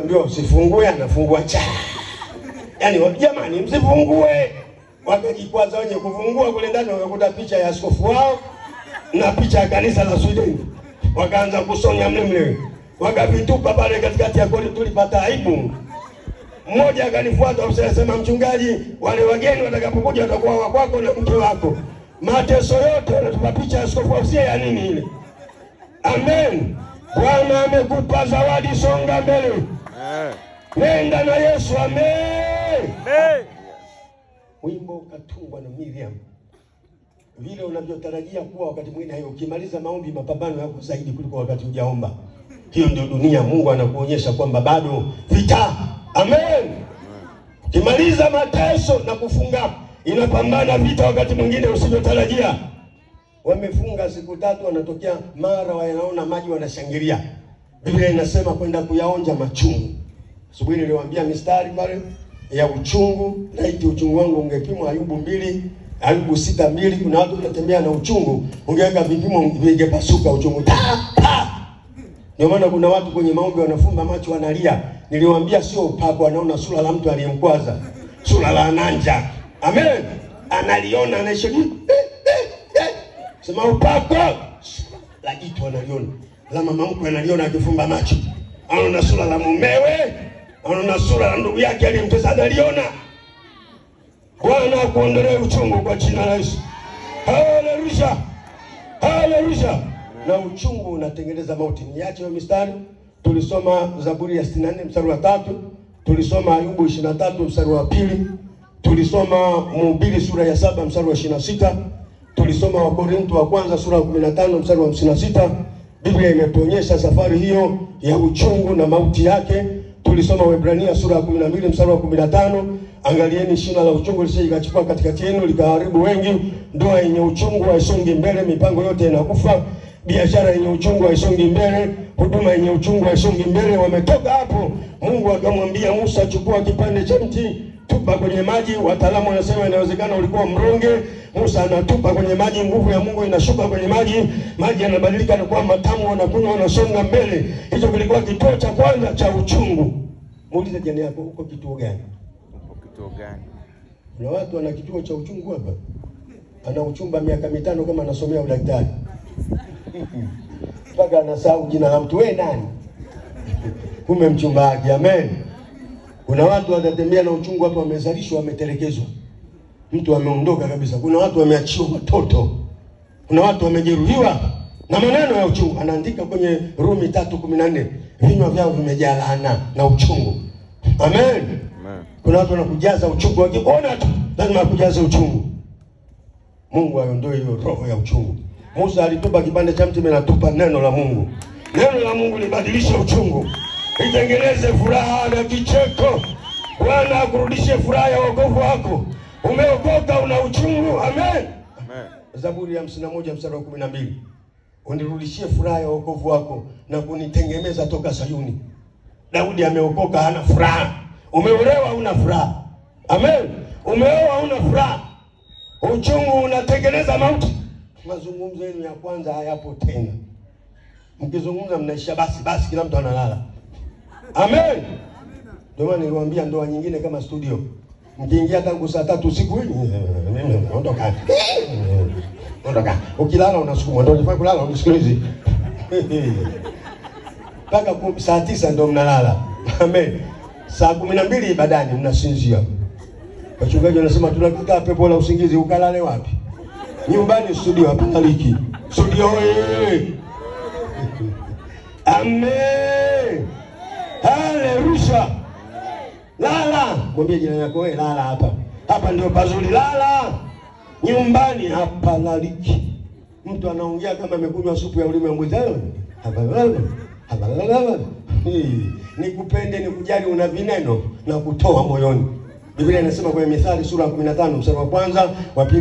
ndio usifungue, anafungua cha. Yaani jamani msifungue. Wakajikwaza wenye kufungua kule ndani wakakuta picha ya askofu wao na picha ya kanisa la Sweden. Wakaanza kusonya mle. Wakavitupa pale katikati ya korido, tulipata aibu. Mmoja akanifuata akasema, mchungaji, wale wageni watakapokuja watakuwa wa kwako na mke wako. Mateso yote wanatupa picha ya askofu wao, ya nini ile? Amen. Bwana amekupa zawadi, songa mbele. Nenda na Yesu, amen. Wimbo ukatungwa na Miriam. Vile unavyotarajia kuwa wakati mwingine hayo, ukimaliza maombi mapambano yako zaidi kuliko wakati hujaomba. Hiyo ndio dunia. Mungu anakuonyesha kwamba bado vita. Amen. Ukimaliza mateso na kufunga, inapambana vita wakati mwingine usivyotarajia. Wamefunga siku 3, wanatokea mara wanaona maji, wanashangilia. Biblia inasema kwenda kuyaonja machungu. Asubuhi niliwaambia mistari pale ya uchungu. Laiti uchungu wangu ungepimwa Ayubu 2, Ayubu 6:2. Kuna watu wanatembea na uchungu, ungeweka vipimo vingepasuka uchungu. Ndio maana kuna watu kwenye maombi wanafumba macho wanalia. Niliwaambia sio upako, anaona sura la mtu aliyemkwaza, sura la ananja. Amen. Analiona, anaishi. Sema upako la jitu analiona. La mama mkwe analiona akifumba macho. Anaona sura la mumewe, anaona sura la ndugu yake aliyemtesa analiona. Bwana akuondolee uchungu kwa jina la Yesu. Haleluya. Haleluya. Na uchungu unatengeneza mauti. Niache hiyo mistari. Tulisoma Zaburi ya 64 mstari wa 3, tulisoma Ayubu 23 mstari wa 2, tulisoma Mhubiri sura ya 7 mstari wa 26, tulisoma Wakorintho wa kwanza sura ya 15 mstari wa 56. Biblia imetuonyesha safari hiyo ya uchungu na mauti yake. Tulisoma Waebrania sura ya 12 mstari wa 15. Angalieni shina la uchungu lisije likachukua katikati yenu likaharibu wengi. Ndoa yenye uchungu haisongi mbele, mipango yote inakufa. Biashara yenye uchungu haisongi mbele, huduma yenye uchungu haisongi mbele. Wametoka hapo, Mungu akamwambia Musa, chukua kipande cha mti, tupa kwenye maji. Wataalamu wanasema inawezekana ulikuwa mronge. Musa anatupa kwenye maji, nguvu ya Mungu inashuka kwenye maji, maji yanabadilika na kuwa matamu, wanakunywa, wanasonga mbele. Hicho kilikuwa kituo cha kwanza cha uchungu. Muulize jirani yako, uko kituo gani? Uko kituo gani? Kuna watu wana kituo cha uchungu hapa. Ana uchumba miaka 5 kama anasomea udaktari. Mpaka anasahau jina la mtu. Wewe nani? Kume mchumba wake. Amen. Kuna watu watatembea na uchungu hapa, wamezalishwa, wametelekezwa. Mtu ameondoka kabisa. Kuna watu wameachiwa watoto. Kuna watu wamejeruhiwa na maneno ya uchungu. Anaandika kwenye Rumi 3:14, vinywa vyao vimejaa laana na uchungu. Amen. Amen. Kuna watu wanakujaza uchungu, wakiona tu lazima kujaza uchungu. Mungu aondoe hiyo roho ya uchungu. Musa alitupa kipande cha mti, menatupa neno la Mungu. Neno la Mungu libadilishe uchungu, itengeneze furaha na kicheko. Bwana akurudishe furaha ya wokovu wako. Umeokoka, una uchungu. Amen. Amen. Zaburi ya 51 mstari wa 12. Unirudishie furaha ya wokovu wako na kunitengemeza toka Sayuni. Daudi ameokoka, hana furaha. Umeolewa, una furaha. Amen. Umeoa, una furaha. Uchungu unatengeneza mauti. Mazungumzo yenu ya kwanza hayapo tena. Mkizungumza mnaisha basi kila mtu analala. Amen. Ndio maana niliwaambia ndoa nyingine kama studio. Mkiingia tangu saa 3 usiku mimi ondoka. Ondoka. Ukilala unasukumwa, ndio unafaa kulala unisikilize. Paka saa 9 ndio mnalala. Amen. Saa 12 ibadani mnasinzia. Wachungaji wanasema tunakuta pepo la usingizi, ukalale wapi? Nyumbani, studio hapa liki. Studio Amen. Haleluya. Lala. Mwambie jirani yako, wewe lala hapa. Hapa ndio pazuri, lala. Nyumbani hapa laliki. Mtu anaongea kama amekunywa supu ya ulimi mwenzao. Hapa. Nikupende, nikujali, una vineno na kutoa moyoni. Biblia inasema kwenye Mithali sura ya 15 mstari wa kwanza, wa pili